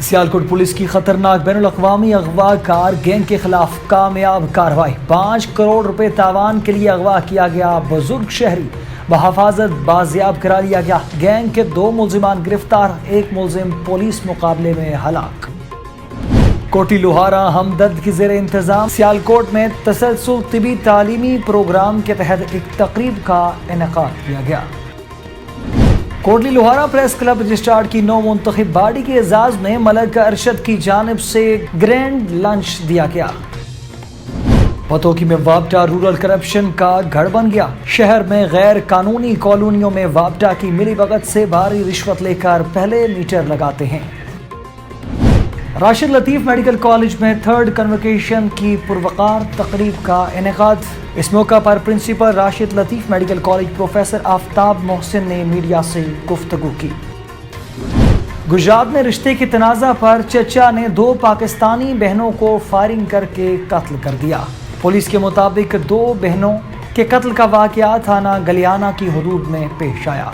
Sialkot police کی خطرناک بین الاقوامی اغوا کار گینگ کے خلاف کامیاب کارروائی 5 کروڑ روپے تاوان کے لیے اغوا کیا گیا بزرگ شہری بحفاظت بازیاب کرا لیا گیا۔ گینگ کے 2 ملزمان گرفتار، 1 ملزم پولیس مقابلے میں ہلاک۔ کوٹی لوہارا ہمدرد کی زیر انتظام سیالکوٹ میں تسلسل طبی تعلیمی پروگرام کے تحت ایک تقریب کا انعقاد کیا گیا۔ کوٹلی لوہارا پریس کلب رجسٹرارڈ کی نو منتخب باڈی کے اعزاز میں ملک ارشد کی جانب سے گرینڈ لنچ دیا گیا۔ پتوکی میں وابڈا رورل کرپشن کا گھر بن گیا۔ شہر میں غیر قانونی کالونیوں میں وابڈا کی ملی بھگت سے بھاری رشوت لے کر پہلے میٹر لگاتے ہیں۔ راشد لطیف میڈیکل کالج میں 3rd کنوکیشن کی پروقار تقریب کا انعقاد۔ اس موقع پر پرنسپل راشد لطیف میڈیکل کالج پروفیسر آفتاب محسن نے میڈیا سے گفتگو کی۔ گجرات میں رشتے کے تنازع پر چچا نے 2 پاکستانی بہنوں کو فائرنگ کر کے قتل کر دیا۔ پولیس کے مطابق 2 بہنوں کے قتل کا واقعہ تھانہ گلیانہ کی حدود میں پیش آیا۔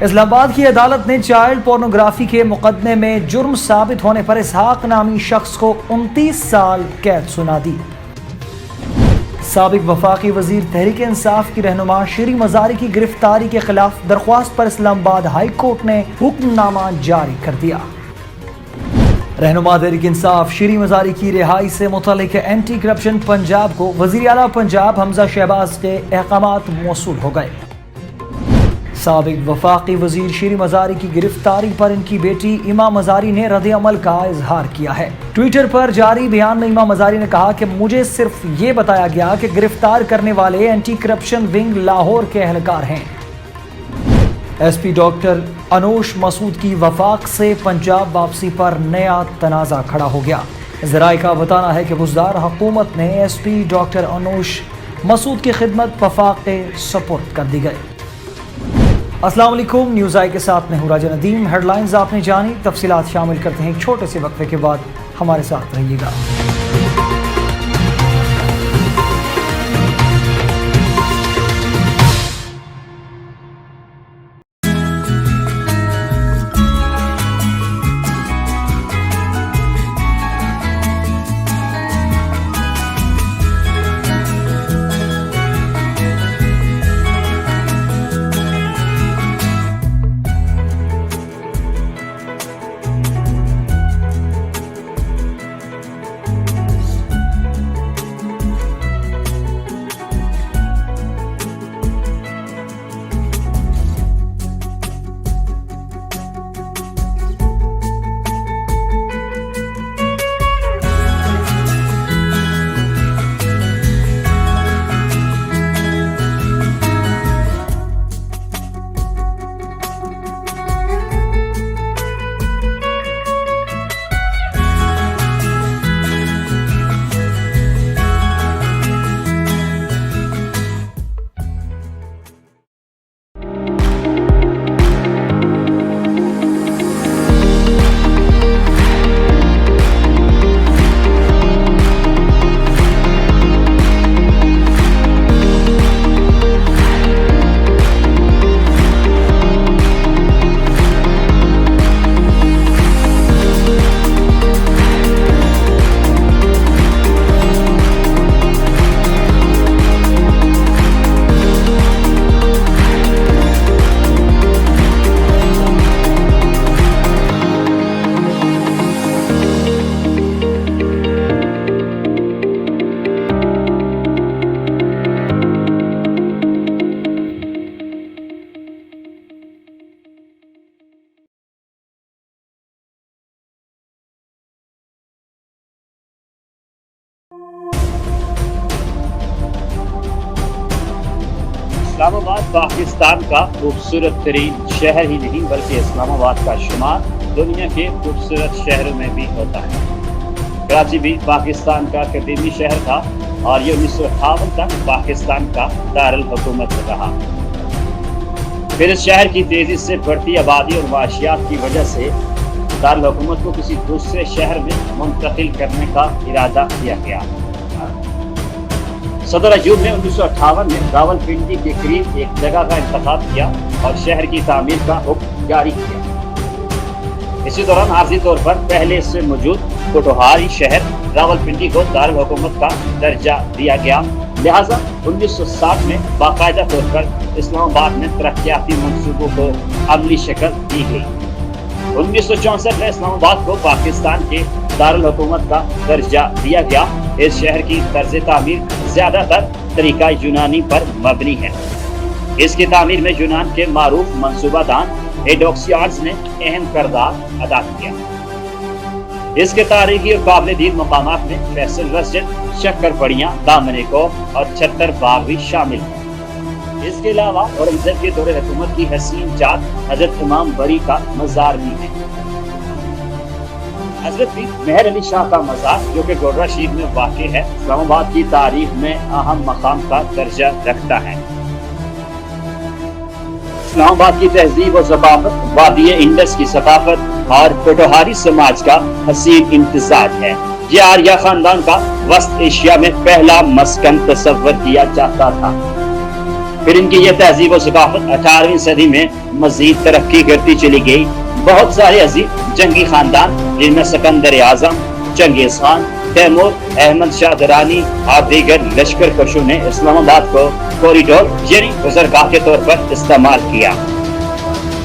اسلام آباد کی عدالت نے چائلڈ پورنوگرافی کے مقدمے میں جرم ثابت ہونے پر اسحاق نامی شخص کو 29 سال قید سنا دی۔ سابق وفاقی وزیر تحریک انصاف کی رہنما شیریں مزاری کی گرفتاری کے خلاف درخواست پر اسلام آباد ہائی کورٹ نے حکم نامہ جاری کر دیا۔ رہنما تحریک انصاف شیریں مزاری کی رہائی سے متعلق اینٹی کرپشن پنجاب کو وزیر اعلیٰ پنجاب حمزہ شہباز کے احکامات موصول ہو گئے۔ سابق وفاقی وزیر شیریں مزاری کی گرفتاری پر ان کی بیٹی ایما مزاری نے رد عمل کا اظہار کیا ہے۔ ٹویٹر پر جاری بیان میں ایما مزاری نے کہا کہ مجھے صرف یہ بتایا گیا کہ گرفتار کرنے والے اینٹی کرپشن ونگ لاہور کے اہلکار ہیں۔ ایس پی ڈاکٹر انوش مسعود کی وفاق سے پنجاب واپسی پر نیا تنازع کھڑا ہو گیا۔ ذرائع کا بتانا ہے کہ گزشتہ حکومت نے ایس پی ڈاکٹر انوش مسعود کی خدمت وفاق کے سپرد کر دی گئی۔ السلام علیکم، نیوز آئی کے ساتھ میں ہوں راجہ ندیم۔ ہیڈ لائنز آپ نے جانی، تفصیلات شامل کرتے ہیں ایک چھوٹے سے وقفے کے بعد، ہمارے ساتھ رہیے گا۔ اسلام آباد پاکستان کا خوبصورت ترین شہر ہی نہیں بلکہ اسلام آباد کا شمار دنیا کے خوبصورت شہروں میں بھی ہوتا ہے۔ کراچی بھی پاکستان کا قدیمی شہر تھا اور یہ 1958 تک پاکستان کا دارالحکومت رہا۔ پھر اس شہر کی تیزی سے بڑھتی آبادی اور معاشیات کی وجہ سے دارالحکومت کو کسی دوسرے شہر میں منتقل کرنے کا ارادہ کیا گیا۔ صدر ایوب نے 1958 میں راولپنڈی کے قریب ایک جگہ کا انتخاب کیا اور شہر کی تعمیر کا حکم جاری کیا۔ इसी दौरान आर्जी तौर पर पहले से मौजूद पोटोहारी शहर रावलपिंडी को दारुल-हुकूमत का दर्जा दिया गया। लिहाजा 1960 में बाकायदा तौर पर इस्लामाबाद में तरक्याती मंसूबों को अमली शक्ल दी गई। 1964 में इस्लामाबाद को पाकिस्तान के दारुल हुकूमत का दर्जा दिया गया। इस शहर की तर्ज तामीर ज्यादातर तरीका यूनानी पर मबनी है। इसकी तामीर में यूनान के मारूफ मंसूबादान एडोक्सियाड्स ने अहम किरदार अदा किया। इसके तारीखी और काबिल दीद मकामात में फैसल मस्जिद, शक्कर पड़ियाँ, दामने को और छत्तर बाग भी शामिल हैं। इसके अलावा औरंगजेब के दौरे हुकूमत की हसीन जात हजरत इमाम बरी का मज़ार भी है। हजरत पीर मेहर अली शाह का मज़ार जो कि गोर्रा शरीफ में वाक़ है, इस्लामाबाद की तारीख में अहम मकाम का दर्जा रखता है। इस्लामाबाद की तहजीब और सकाफत वादी इंडस की सकाफत और पोटोहारी समाज का हसीन इम्तिजाज है। ये आर्या खानदान का वस्त एशिया में पहला मस्कन तस्वर किया जाता था। फिर इनकी यह तहजीब और सकाफत 18वीं सदी में मजीद तरक्की करती चली गई। बहुत सारे अजीम जंगी खानदान जिनमें सिकंदर आजम, चंगेज खान, तैमूर, अहमद शाह दरानी और दीगर लश्कर कशों ने इस्लामाबाद को कॉरिडोर यानी गुजरगाह के तौर पर इस्तेमाल किया।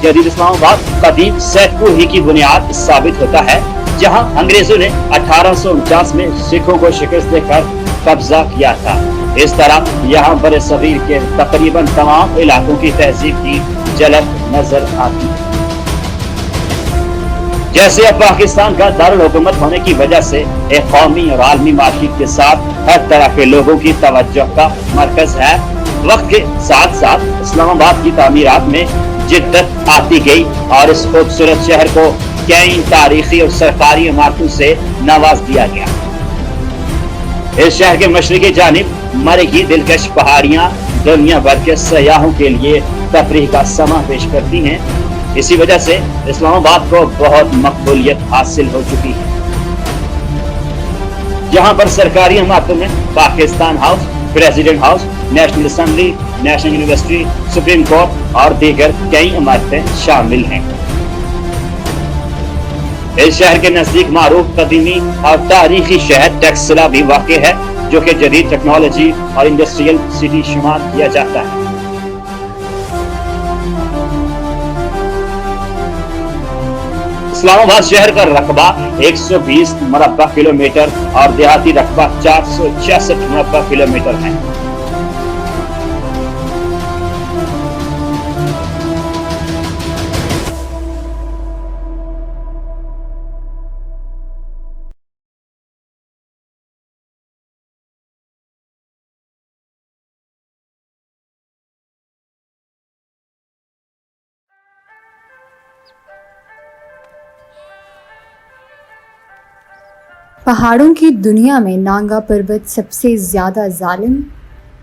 जदीद इस्लामाबाद कदीम सैदपुर ही की बुनियाद साबित होता है, जहां अंग्रेजों ने 1849 में सिखों को शिकस्त देकर कब्जा किया था। इस तरह यहाँ बड़े सगीर के तकरीबन तमाम इलाकों की तहजीब की झलक नजर आती है। जैसे अब पाकिस्तान का दारुल हुकूमत होने की वजह से एक कौमी और आलमी मार्केट के साथ हर तरह के लोगों की तवज्जो का मरकज है। वक्त के साथ साथ इस्लामाबाद की तामीरात में जिद्दत आती गई और इस खूबसूरत शहर को कई तारीखी और सरकारी इमारतों से नवाज दिया गया। इस शहर के मशरक़ी जानिब मरगी दिलकश पहाड़ियाँ दुनिया भर के सयाहों के लिए तफरीह का समा पेश करती हैं। इसी वजह से इस्लामाबाद को बहुत मकबूलियत हासिल हो चुकी है। यहाँ पर सरकारी इमारतों में Pakistan house, president house, national assembly, national university, supreme court और दीगर कई इमारतें शामिल हैं। इस शहर के नजदीक मारूफ कदीमी और तारीखी शहर टेक्सला भी वाक़ है, जो कि जदीद टेक्नोलॉजी और इंडस्ट्रियल सिटी शुमार किया जाता है। इस्लामाबाद शहर का रकबा 120 मुरब्बा किलोमीटर और देहाती रकबा 466 मुरब्बा किलोमीटर है। पहाड़ों की दुनिया में नांगा पर्वत सबसे ज़्यादा जालिम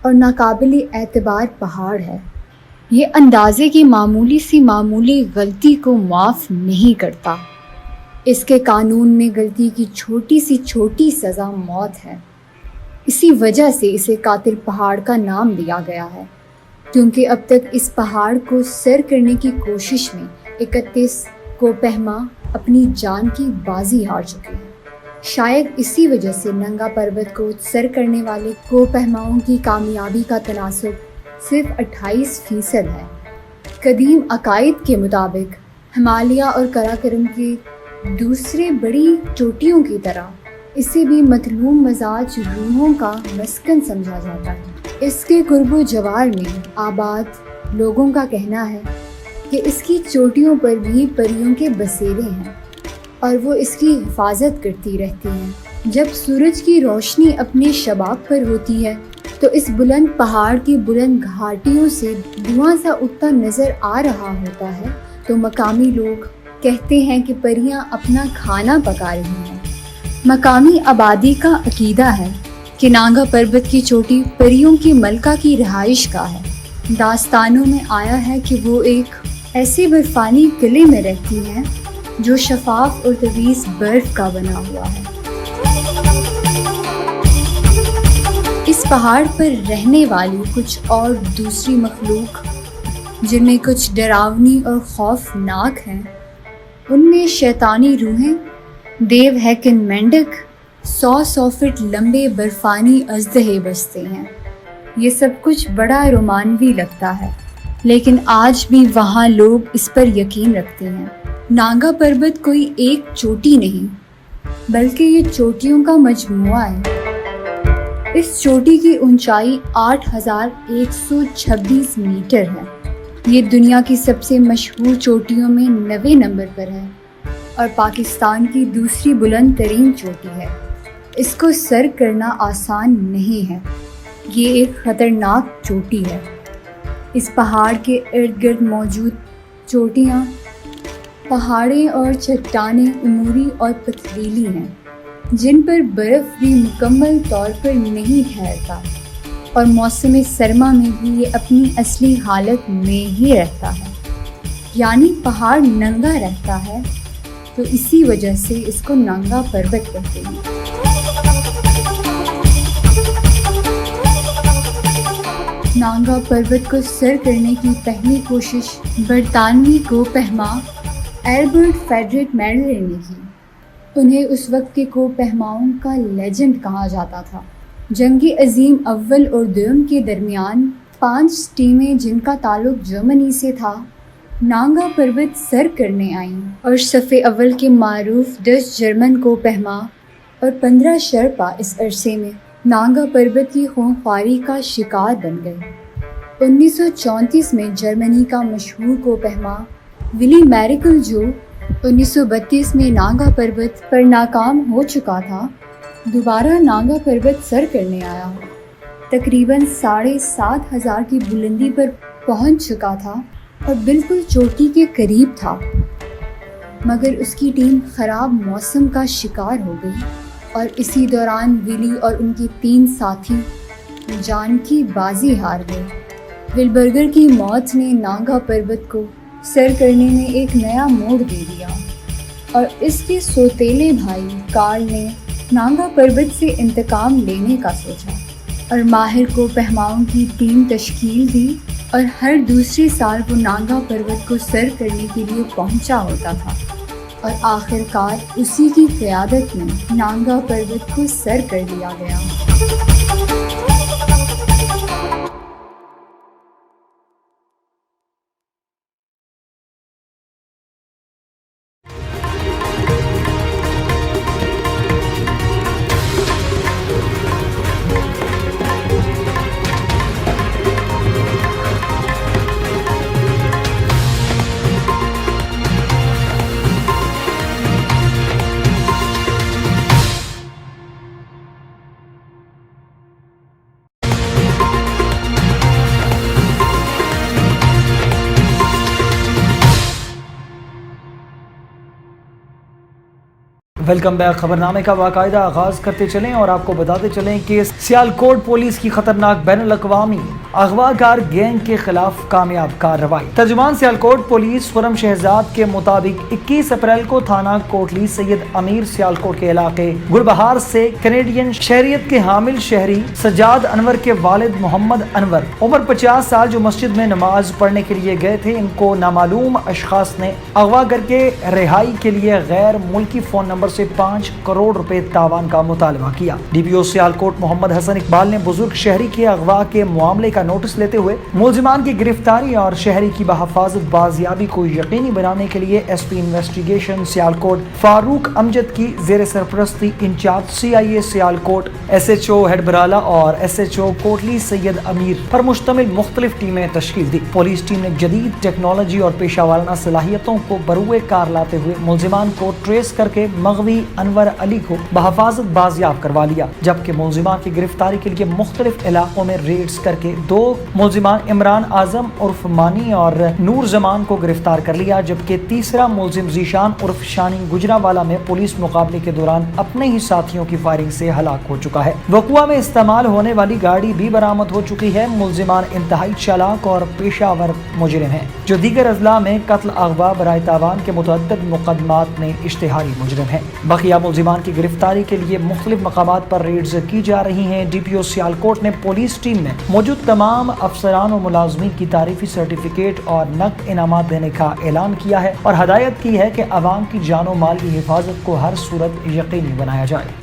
और नाकाबिल एतबार पहाड़ है। ये अंदाज़े की मामूली सी मामूली गलती को माफ़ नहीं करता। इसके कानून में गलती की छोटी सी छोटी सज़ा मौत है। इसी वजह से इसे कातिल पहाड़ का नाम दिया गया है, क्योंकि अब तक इस पहाड़ को सर करने की कोशिश में 31 कोपहमा अपनी जान की बाजी हार चुके हैं। शायद इसी वजह से नंगा पर्वत को सर करने वाले कोपहमाओं की कामयाबी का तनासुब सिर्फ 28% है। कदीम अकायद के मुताबिक हिमालय और कराकरम की दूसरे बड़ी चोटियों की तरह इसे भी मतलूम मजाज रूहों का मस्कन समझा जाता है। इसके कुर्बो जवार में आबाद लोगों का कहना है कि इसकी चोटियों पर भी परियों के बसेरे हैं और वो इसकी हिफाजत करती रहती हैं। जब सूरज की रोशनी अपने शबाब पर होती है तो इस बुलंद पहाड़ की बुलंद घाटियों से धुआं सा उठता नज़र आ रहा होता है तो मकामी लोग कहते हैं कि परियां अपना खाना पका रही हैं। मकामी आबादी का अकीदा है कि नांगा पर्वत की चोटी परियों की मलका की रहाइश का है। दास्तानों में आया है कि वो एक ऐसे बर्फानी किले में रहती हैं जो शफाफ और तवीज़ बर्फ का बना हुआ है। इस पहाड़ पर रहने वाली कुछ और दूसरी मखलूक जिनमें कुछ डरावनी और खौफनाक हैं, ان میں شیطانی روحیں، دیو ہیکن مینڈک، 100 فٹ لمبے برفانی اژدہے بستے ہیں۔ یہ سب کچھ بڑا رومانوی لگتا ہے، لیکن آج بھی وہاں لوگ اس پر یقین رکھتے ہیں۔ نانگا پربت کوئی ایک چوٹی نہیں، بلکہ یہ چوٹیوں کا مجموعہ ہے۔ اس چوٹی کی اونچائی 8126 میٹر ہے۔ یہ دنیا کی سب سے مشہور چوٹیوں میں 90 نمبر پر ہے اور پاکستان کی دوسری بلند ترین چوٹی ہے۔ اس کو سر کرنا آسان نہیں ہے، یہ ایک خطرناک چوٹی ہے۔ اس پہاڑ کے ارد گرد موجود چوٹیاں، پہاڑیں اور چٹانیں عمودی اور پتھریلی ہیں، جن پر برف بھی مکمل طور پر نہیں ٹھہرتا، اور موسم سرما میں بھی یہ اپنی اصلی حالت میں ہی رہتا ہے، یعنی پہاڑ ننگا رہتا ہے، تو اسی وجہ سے اس کو نانگا پربت کہتے ہیں۔ نانگا پربت کو سر کرنے کی پہلی کوشش برطانوی کوہ پہما ایلبرٹ فیڈرک میڈلر نے کی۔ انہیں اس وقت کے کوہ پہماؤں کا لیجنڈ کہا جاتا تھا۔ جنگ عظیم اول اور دوم کے درمیان 5 ٹیمیں جن کا تعلق جرمنی سے تھا، نانگا پربت سر کرنے آئیں اور صف اول کے معروف 10 جرمن کوہ پہما اور 15 شرپا اس عرصے میں نانگا پربت کی خونخواری کا شکار بن گئے۔ 1934 میں جرمنی کا مشہور کوہ پہما ولی میریکل، جو 1932 میں نانگا پربت پر ناکام ہو چکا تھا، دوبارہ نانگا پربت سر کرنے آیا۔ تقریباً 7,500 کی بلندی پر پہنچ چکا تھا اور بالکل چوٹی کے قریب تھا، مگر اس کی ٹیم خراب موسم کا شکار ہو گئی اور اسی دوران ولی اور ان کے 3 ساتھی جان کی بازی ہار گئے۔ ولبرگر کی موت نے نانگا پربت کو سر کرنے میں ایک نیا موڑ دے دیا، اور اس کے سوتیلے بھائی کارل نے نانگا پربت سے انتقام لینے کا سوچا اور ماہر کو پہماؤں کی ٹیم تشکیل دی، اور ہر دوسرے سال وہ نانگا پربت کو سر کرنے کے لیے پہنچا ہوتا تھا، اور آخر کار اسی کی قیادت میں نانگا پربت کو سر کر دیا گیا۔ Welcome back. خبرنامے کا باقاعدہ آغاز کرتے چلیں اور آپ کو بتاتے چلیں کہ سیالکوٹ پولیس کی خطرناک بین الاقوامی اغوا کار گینگ کے خلاف کامیاب کارروائی۔ ترجمان سیالکوٹ پولیس خرم شہزاد کے مطابق 21 اپریل کو تھانہ کوٹلی سید امیر سیالکوٹ کے علاقے گلبہار سے کینیڈین شہریت کے حامل شہری سجاد انور کے والد محمد انور عمر 50 سال جو مسجد میں نماز پڑھنے کے لیے گئے تھے، ان کو نامعلوم اشخاص نے اغوا کر کے رہائی کے لیے غیر ملکی فون نمبر سے 5 کروڑ روپے تاوان کا مطالبہ کیا۔ ڈی پی او سیالکوٹ محمد حسن اقبال نے بزرگ شہری کے اغوا کے معاملے کا نوٹس لیتے ہوئے ملزمان کی گرفتاری اور شہری کی بحفاظت بازیابی کو یقینی بنانے کے لیے S P investigation Sialkot Farooq Amjad کی زیر سرپرستی انچارج CIA سیالکوٹ، SHO ہیڈ برالا اور SHO کوٹلی سید امیر پر مشتمل مختلف ٹیمیں تشکیل دی۔ پولیس ٹیم نے جدید ٹیکنالوجی اور پیشہ ورانہ صلاحیتوں کو بروئے کار لاتے ہوئے ملزمان کو ٹریس کر کے مغوی انور علی کو بحفاظت بازیاب کروا لیا، جبکہ ملزمان کی گرفتاری کے لیے مختلف علاقوں میں ریڈز کر کے 2 ملزمان عمران اعظم عرف مانی اور نور زمان کو گرفتار کر لیا، جبکہ تیسرا ملزم ذیشان عرف شانی گجرانوالہ میں پولیس مقابلے کے دوران اپنے ہی ساتھیوں کی فائرنگ سے ہلاک ہو چکا ہے۔ وقوع میں استعمال ہونے والی گاڑی بھی برآمد ہو چکی ہے۔ ملزمان انتہائی چالاک اور پیشہ ور مجرم ہیں جو دیگر اضلاع میں قتل، اغوا، برائے تاوان کے متعدد مقدمات میں اشتہاری مجرم ہیں۔ بقیہ ملزمان کی گرفتاری کے لیے مختلف مقامات پر ریڈز کی جا رہی ہیں۔ ڈی پی او سیالکوٹ نے پولیس ٹیم میں موجود تمام तमाम अफसरान और मुलाजमीन की तारीफी सर्टिफिकेट और नकद इनामात देने का ऐलान किया है और हदायत की है कि अवाम की जानो माल की हिफाजत को हर सूरत यकीनी बनाया जाए।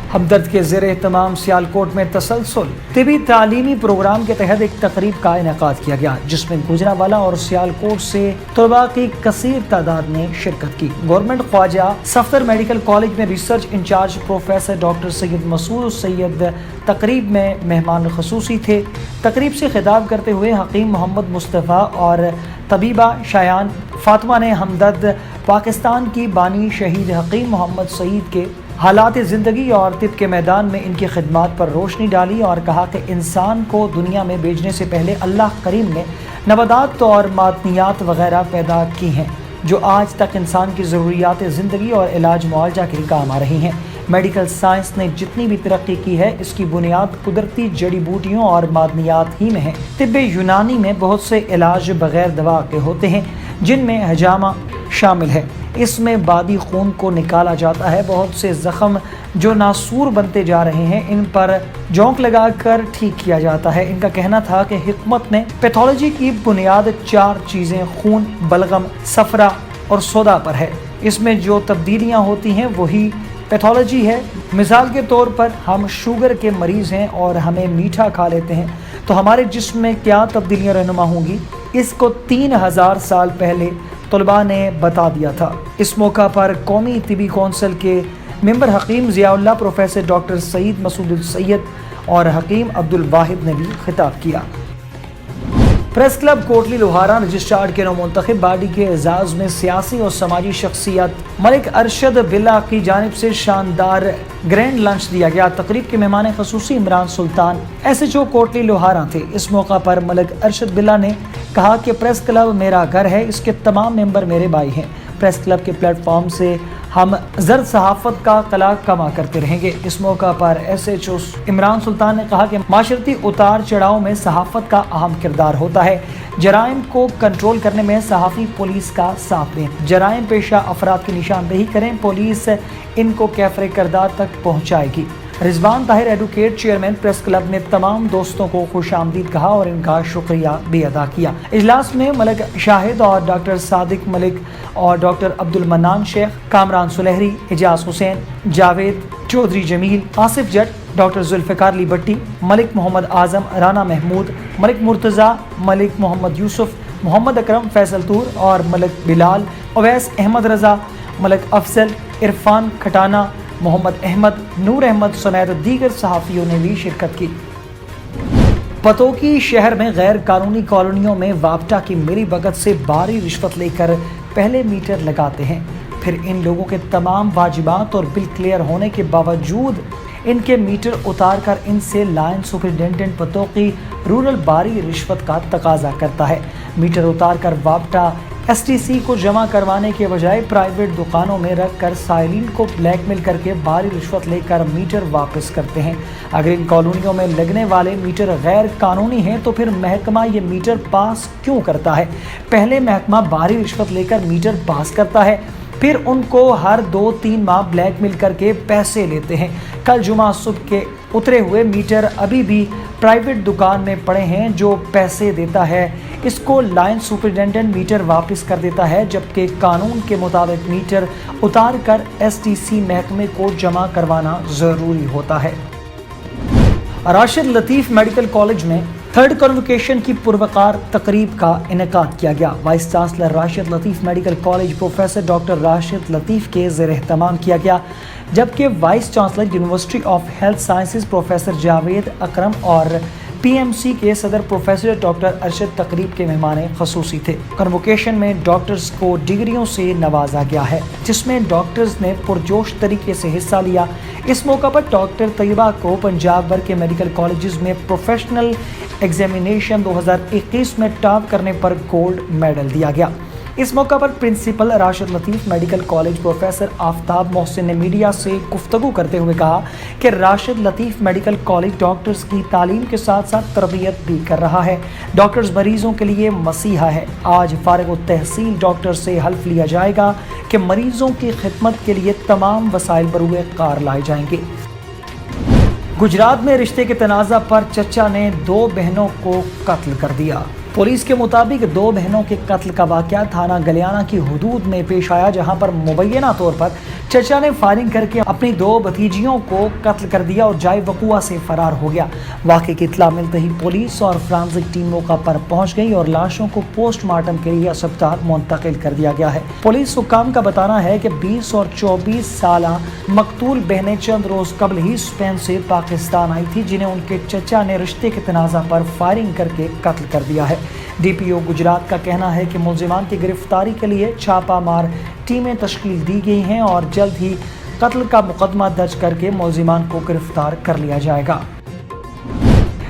हमदर्द के ज़ेर एहतमाम सियालकोट में तसलसल तिबी तालीमी प्रोग्राम के तहत एक तकरीब का इनेकाद किया गया, जिसमें गुजरांवाला और सियालकोट से तलबा की कसीर तादाद ने शिरकत की। Government Khawaja Safdar medical college में research in charge professor doctor Syed Masood Syed तकरीब में मेहमान खसूसी थे। तकरीब से खिताब करते हुए हकीम मोहम्मद मुस्तफ़ा और तबीबा शायान फातिमा ने हमदर्द पाकिस्तान की बानी शहीद हकीम मोहम्मद सईद के हालात ज़िंदगी और तिब के मैदान में इनकी खिदमात पर रोशनी डाली और कहा कि इंसान को दुनिया में भेजने से पहले अल्लाह करीम ने नबातात और मादनियात वगैरह पैदा की हैं, जो आज तक इंसान की ज़रूरियात ज़िंदगी और इलाज मुआवजा के काम आ रही हैं। मेडिकल साइंस ने जितनी भी तरक्की की है, इसकी बुनियाद कुदरती जड़ी बूटियों और मादनियात ही में है। तिब्ब यूनानी में बहुत से इलाज बग़ैर दवा के होते हैं, जिनमें हजामा शामिल है। इसमें बादी खून को निकाला जाता है। बहुत से ज़ख्म जो नासूर बनते जा रहे हैं, इन पर जोंक लगाकर ठीक किया जाता है। इनका कहना था कि हिकमत ने पैथोलॉजी की बुनियाद 4 चीज़ें खून, बलगम, सफरा और सोदा पर है। इसमें जो तब्दीलियाँ होती हैं वही पैथोलॉजी है। मिसाल के तौर पर हम शुगर के मरीज़ हैं और हमें मीठा खा लेते हैं, तो हमारे जिस्म में क्या तब्दीलियाँ रहनुमा होंगी, इसको 3000 साल पहले तलबा ने बता दिया था। इस मौका पर कौमी तिबी कौंसिल के मेंबर हकीम ज़ियाउल्लाह, प्रोफेसर डॉक्टर सईद मसूद सैयद और हकीम अब्दुल वाहिद ने भी खिताब किया। Press club Kotli Lohara registrar के नौमुंतखब बॉडी के एजाज़ में सियासी और समाजी शख्सियत मलिक अरशद बिल्ला की जानिब से शानदार ग्रैंड लंच दिया गया। तकरीब के मेहमान खसूसी इमरान सुल्तान SHO कोटली लोहारा थे। इस मौका पर मलिक अरशद बिल्ला ने कहा कि प्रेस क्लब मेरा घर है, इसके तमाम मेंबर मेरे भाई हैं। प्रेस क्लब के प्लेटफॉर्म से हम जर्द सहाफ़त का कला कमा करते रहेंगे। इस मौका पर SHO इमरान सुल्तान ने कहा कि माशरती उतार चढ़ाव में सहाफ़त का अहम किरदार होता है। जराइम को कंट्रोल करने में सहाफ़ी पुलिस का साथ दें। जराइम पेशा अफराद की निशानदेही करें, पुलिस इनको कैफरे किरदार तक पहुँचाएगी। Rizwan Tahir advocate chairman press club ने तमाम दोस्तों को खुशामदीद कहा और इनका शुक्रिया भी अदा किया। इजलास में मलिक शाहिद और डॉक्टर सादिक मलिक और डॉक्टर अब्दुल मन्नान शेख, कामरान सुलहरी, एजाज हुसैन, जावेद चौधरी, जमील, आसिफ जट, डॉक्टर जुल्फ़िकार अली भट्टी, मलिक मोहम्मद आज़म, राना महमूद, मलिक मुर्तज़ा, मलिक मोहम्मद यूसुफ, मोहम्मद अकरम, फैसल तूर और मलिक बिलाल, अवैस अहमद रज़ा, मलिक अफजल, इरफान खटाना, मोहम्मद अहमद, नूर अहमद समेत दीगर सहाफ़ियों ने भी शिरकत की। पतोकी शहर में गैर कानूनी कॉलोनियों में वापटा की मिली भगत से भारी रिश्वत लेकर पहले मीटर लगाते हैं, फिर इन लोगों के तमाम वाजिबात और बिल क्लियर होने के बावजूद इनके मीटर उतार कर इनसे लाइन सुपरिटेंडेंट पतोकी रूरल भारी रिश्वत का तकाजा करता है। मीटर उतार कर वापटा STC को जमा करवाने के बजाय प्राइवेट दुकानों में रख कर साइलिन को ब्लैकमेल करके भारी रिश्वत लेकर मीटर वापस करते हैं। अगर इन कॉलोनियों में लगने वाले मीटर गैर कानूनी हैं तो फिर महकमा ये मीटर पास क्यों करता है? पहले महकमा भारी रिश्वत लेकर मीटर पास करता है, फिर उनको हर 2-3 माह ब्लैकमेल करके पैसे लेते हैं। कल जुमा सुबह के उतरे हुए मीटर अभी भी प्राइवेट दुकान में पड़े हैं। जो पैसे देता है इसको लाइन सुपरिटेंडेंट मीटर वापस कर देता है, जबकि कानून के मुताबिक मीटर उतार कर STC महकमे को जमा करवाना ज़रूरी होता है। राशिद लतीफ़ मेडिकल कॉलेज में 3rd कन्वोकेशन की पुरवकार तकरीब का इनेकाद किया गया। Vice chancellor Rashid Latif medical college professor doctor Rashid Latif के ज़ेर एहतमाम किया गया, जबकि vice chancellor university of health sciences professor Javed Akram और PMC के सदर प्रोफेसर डॉक्टर अरशद तकरीब के मेहमान खसूसी थे। कन्वोकेशन में डॉक्टर्स को डिग्रियों से नवाजा गया है, जिसमें डॉक्टर्स ने पुरजोश तरीके से हिस्सा लिया। इस मौका पर डॉक्टर तैयबा को पंजाब भर के मेडिकल कॉलेजेस में प्रोफेशनल एग्जामिनेशन 2021 में टॉप करने पर गोल्ड मेडल दिया गया। इस मौका पर principal Rashid Latif medical college professor Aftab Mohsin ने मीडिया से गुफ्तगू करते हुए कहा कि Rashid Latif medical college doctors की तालीम के साथ साथ तरबियत भी कर रहा है। डॉक्टर्स मरीजों के लिए मसीहा है। आज फारिग तहसील डॉक्टर से हल्फ लिया जाएगा कि मरीजों की खिदमत के लिए तमाम वसाइल बरूए कार लाए जाएंगे। गुजरात में रिश्ते के तनाज़ा पर चचा ने 2 बहनों को कत्ल कर दिया। पुलिस के मुताबिक 2 बहनों के कत्ल का वाक़या थाना गलियाना की हुदूद में पेश आया, जहां पर मुबैना तौर पर चचा ने फायरिंग करके अपनी 2 भतीजियों को कत्ल कर दिया और जाए वक़ुआ से फरार हो गया। वाक़े की इत्तला मिलते ही पुलिस और फ्रांसिक टीम मौका पर पहुंच गई और लाशों को पोस्टमार्टम के लिए अस्पताल मुंतकिल कर दिया गया है। पुलिस हुक्काम का बताना है कि 20 और 24 साला मकतूल बहनें चंद रोज कबल ही स्पेन से पाकिस्तान आई थी, जिन्हें उनके चचा ने रिश्ते के तनाज़ा पर फायरिंग करके कत्ल कर दिया है। DPO गुजरात का कहना है कि मुलजिमान की गिरफ्तारी के लिए छापा मार टीमें तश्कील दी गई हैं और जल्द ही कत्ल का मुकदमा दर्ज करके मुलजिमान को गिरफ्तार कर लिया जाएगा।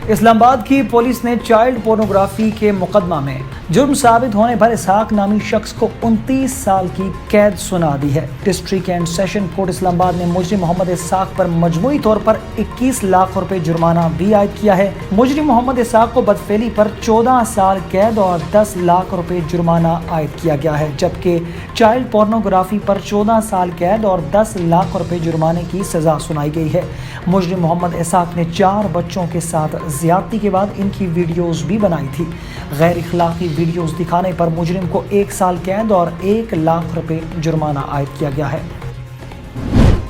इस्लामाबाद की पुलिस ने चाइल्ड पोर्नोग्राफी के मुकदमा में जुर्म साबित होने पर इसहाक नामी शख्स को 29 साल की कैद सुना दी है। District and session court Islamabad ने मुजरिम मोहम्मद इसहाक पर मजमूई तौर पर 21 लाख रुपए जुर्माना भी आयद किया है। मुजरिम मोहम्मद इसहाक को बदफेली पर 14 साल कैद और 10 लाख रुपए जुर्माना आयद किया गया है, जबकि चाइल्ड पोर्नोग्राफी पर 14 साल कैद और 10 लाख रुपए जुर्माने की सजा सुनाई गई है। मुजरिम मोहम्मद इसहाक ने 4 बच्चों के साथ ज्यादती के बाद इनकी वीडियोस भी बनाई थी। गैर इखलाकी वीडियोस दिखाने पर मुजरिम को 1 साल कैद और 1 लाख रुपए जुर्माना आयद किया गया है।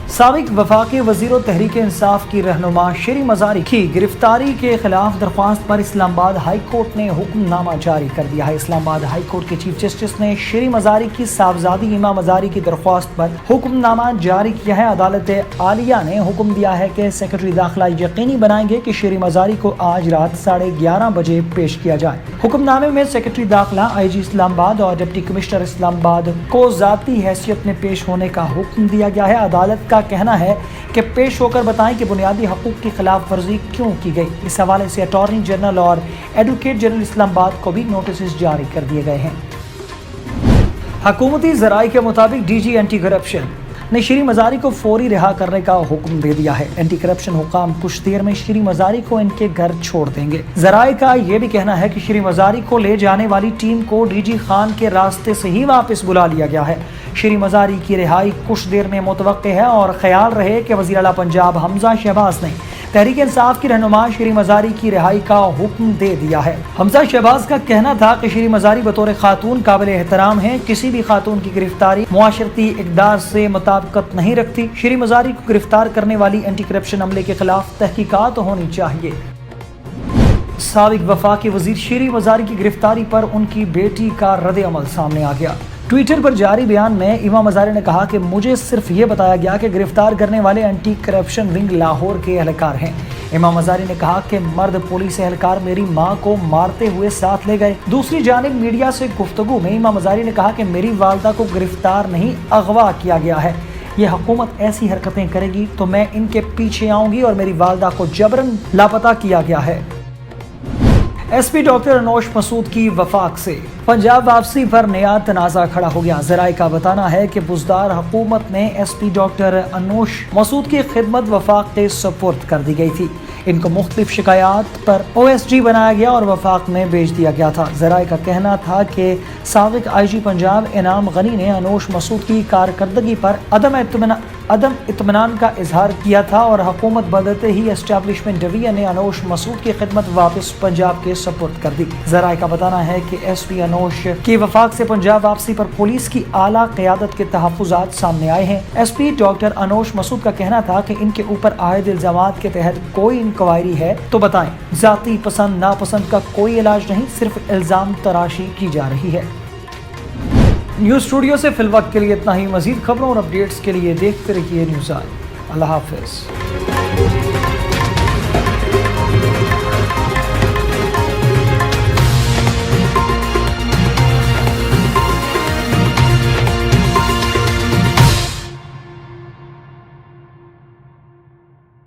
साबिक वफाकी वज़ीर तहरीक इंसाफ की रहनुमा शिरी मज़ारी की गिरफ्तारी के खिलाफ दरख्वास्त पर इस्लामाबाद हाई कोर्ट ने हुक्मनामा जारी कर दिया है। इस्लामाबाद हाई कोर्ट के चीफ जस्टिस ने शिरी मज़ारी की साहबजादी इमा मज़ारी की दरख्वास्त पर हुक्मनामा जारी किया है। अदालत आलिया ने हुक्म दिया है कि सेक्रेटरी दाखिला यकीनी बनाएंगे कि शिरी मज़ारी को आज रात 11:30 बजे पेश किया जाए। हुक्मनामे में सेक्रेटरी दाखिला IG इस्लामाबाद और डिप्टी कमिश्नर इस्लामाबाद को ज़ाती हैसियत में पेश होने का हुक्म दिया गया है। अदालत का कहना है कि पेश होकर बताएं कि बुनियादी हकूक की खिलाफ वर्जी क्यों की गई। इस हवाले से अटॉर्नी जनरल और एडवोकेट जनरल इस्लामाबाद को भी नोटिस जारी कर दिए गए हैं। हुकूमती ज़राए के मुताबिक DG एंटी करप्शन ने शिरी मज़ारी को फौरी रिहा करने का हुक्म दे दिया है। एंटी करप्शन हुकाम कुछ देर में शिरी मज़ारी को इनके घर छोड़ देंगे। ज़राए का यह भी कहना है कि शिरी मज़ारी को ले जाने वाली टीम को DG खान के रास्ते से ही वापस बुला लिया गया है। शिरी मज़ारी की रिहाई कुछ देर में मुतवक्के है और ख्याल रहे कि वज़ीर आला पंजाब हमजा शहबाज ने तहरीक इंसाफ की रहनुमा शिरी मज़ारी की रिहाई का हुक्म दे दिया है। हमजा शहबाज का कहना था कि शिरी मज़ारी बतौर खातून काबिल एहतराम है, किसी भी खातून की गिरफ्तारी मुआशरती इक़दार से मुताबिकत नहीं रखती। शिरी मज़ारी को गिरफ्तार करने वाली एंटी करप्शन अमले के खिलाफ तहकीकात होनी चाहिए। साबिक वफाकी वज़ीर शिरी मज़ारी की गिरफ्तारी पर उनकी बेटी का रद्द अमल सामने आ गया। ट्विटर पर जारी बयान में इमा मज़ारी ने कहा कि मुझे सिर्फ ये बताया गया कि गिरफ्तार करने वाले एंटी करप्शन विंग लाहौर के एहलकार हैं। इमा मज़ारी ने कहा कि मर्द पुलिस एहलकार मेरी मां को मारते हुए साथ ले गए। दूसरी जानिब मीडिया से गुफ्तगू में इमा मज़ारी ने कहा कि मेरी वालदा को गिरफ्तार नहीं अगवा किया गया है। ये हुकूमत ऐसी हरकतें करेगी तो मैं इनके पीछे आऊंगी और मेरी वालदा को जबरन लापता किया गया है। SP डॉक्टर अनोश मसूद की वफाक से पंजाब वापसी पर नया तनाज़ा खड़ा हो गया। ज़राए का बताना है कि बुज़दार हुकूमत ने SP डॉक्टर अनोश मसूद की खिदमत वफाक के सपुर्द कर दी गई थी। इनको मुख्तलिफ शिकायत पर OSD बनाया गया और वफाक में भेज दिया गया था। ज़राए का कहना था कि साबिक IG पंजाब इनाम गनी ने अनोश मसूद की कारकर्दगी पर अदम इत्मीनान का इजहार किया था और हुकूमत बदलते ही एस्टेब्लिशमेंट डिवीजन ने अनोश मसूद की खिदमत वापस पंजाब के सपुर्द कर दी। ज़राए का बताना है कि SP अनोश की वफाक से पंजाब वापसी पर पुलिस की आला क़यादत के तहफ़्फ़ुज़ात सामने आए हैं। SP डॉक्टर अनोश मसूद का कहना था कि इनके ऊपर आयद इल्ज़ामात के तहत कोई इंक्वायरी है तो बताएं। ज़ाती पसंद नापसंद का कोई इलाज नहीं, सिर्फ इल्ज़ाम तराशी की जा रही है। न्यूज़ स्टूडियो से फिल वक्त के लिए इतना ही। मज़ीद खबरों और अपडेट्स के लिए देखते रहिए न्यूज़ आज। अल्लाह हाफ़िज़।